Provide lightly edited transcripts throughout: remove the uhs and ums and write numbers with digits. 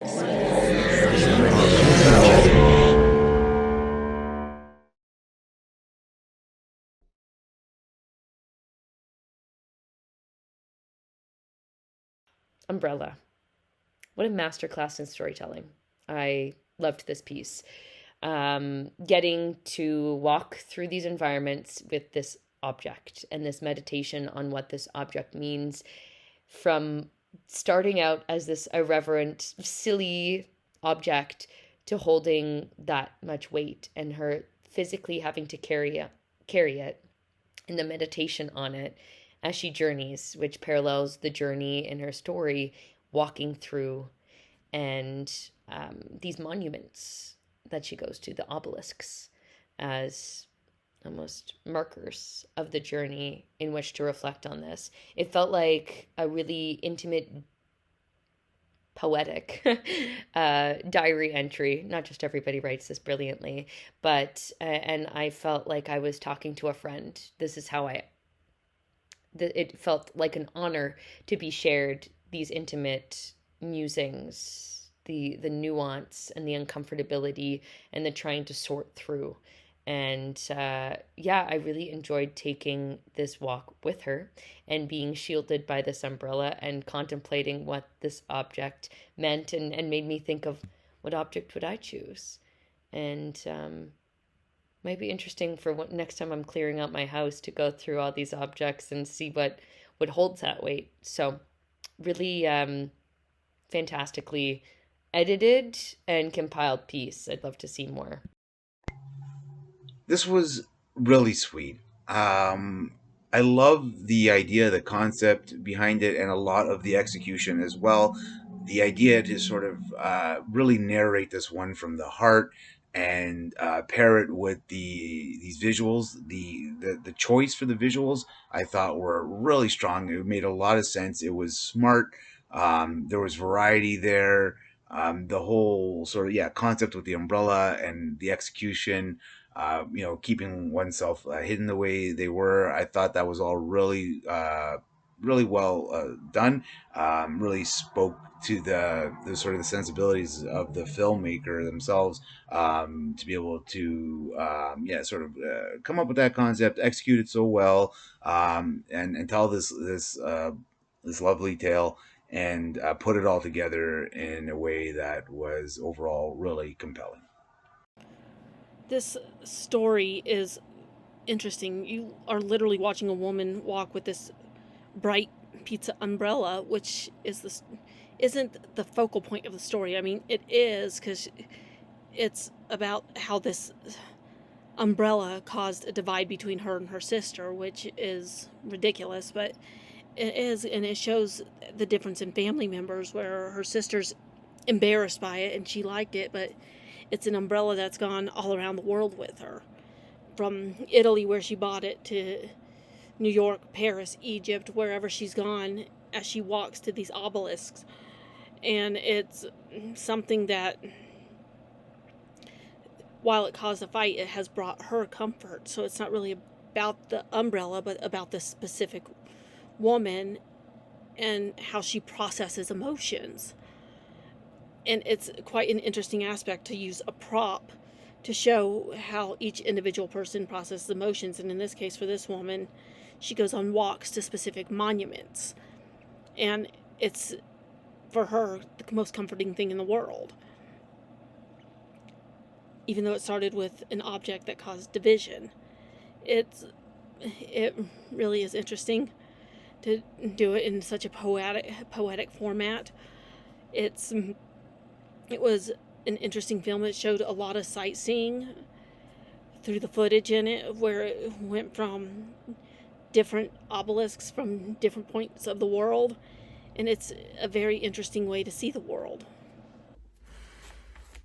Umbrella. What a masterclass in storytelling. I loved this piece. Getting to walk through these environments with this object and this meditation on what this object means, from starting out as this irreverent, silly object to holding that much weight, and her physically having to carry it and the meditation on it as she journeys, which parallels the journey in her story, walking through and these monuments that she goes to, the obelisks, as almost markers of the journey in which to reflect on this. It felt like a really intimate, poetic diary entry. Not just everybody writes this brilliantly, but and I felt like I was talking to a friend. This is how it felt like an honor to be shared, these intimate musings, the nuance and the uncomfortability and the trying to sort through. And yeah, I really enjoyed taking this walk with her and being shielded by this umbrella and contemplating what this object meant, and made me think of what object would I choose. And might be interesting for next time I'm clearing out my house to go through all these objects and see what holds that weight. So really fantastically edited and compiled piece. I'd love to see more. This was really sweet. I love the idea, the concept behind it, and a lot of the execution as well. The idea to sort of really narrate this one from the heart and pair it with these visuals. The choice for the visuals I thought were really strong. It made a lot of sense. It was smart. There was variety there. The whole sort of concept with the umbrella and the execution, keeping oneself hidden the way they were. I thought that was all really, really well done. Really spoke to the sort of the sensibilities of the filmmaker themselves, to be able to, sort of come up with that concept, execute it so well, and tell this lovely tale, and put it all together in a way that was overall really compelling. This story is interesting. You are literally watching a woman walk with this bright pizza umbrella, which isn't the focal point of the story. I mean, it is, because it's about how this umbrella caused a divide between her and her sister, which is ridiculous, but it is, and it shows the difference in family members, where her sister's embarrassed by it and she liked it, but it's an umbrella that's gone all around the world with her, from Italy, where she bought it, to New York, Paris, Egypt, wherever she's gone, as she walks to these obelisks. And it's something that, while it caused a fight, it has brought her comfort. So it's not really about the umbrella, but about this specific woman and how she processes emotions. And it's quite an interesting aspect to use a prop to show how each individual person processes emotions. And in this case, for this woman, she goes on walks to specific monuments. And it's, for her, the most comforting thing in the world. Even though it started with an object that caused division. It really is interesting to do it in such a poetic format. It was an interesting film. It showed a lot of sightseeing through the footage in it, where it went from different obelisks from different points of the world, and it's a very interesting way to see the world.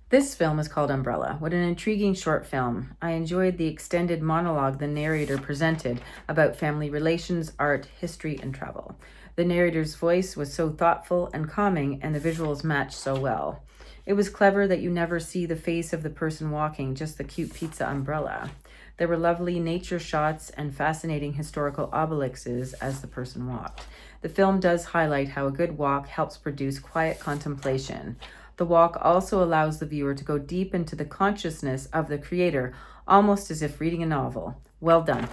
This film is called Umbrella. What an intriguing short film. I enjoyed the extended monologue the narrator presented about family relations, art, history, and travel. The narrator's voice was so thoughtful and calming, and the visuals matched so well. It was clever that you never see the face of the person walking, just the cute pizza umbrella. There were lovely nature shots and fascinating historical obelisks as the person walked. The film does highlight how a good walk helps produce quiet contemplation. The walk also allows the viewer to go deep into the consciousness of the creator, almost as if reading a novel. Well done.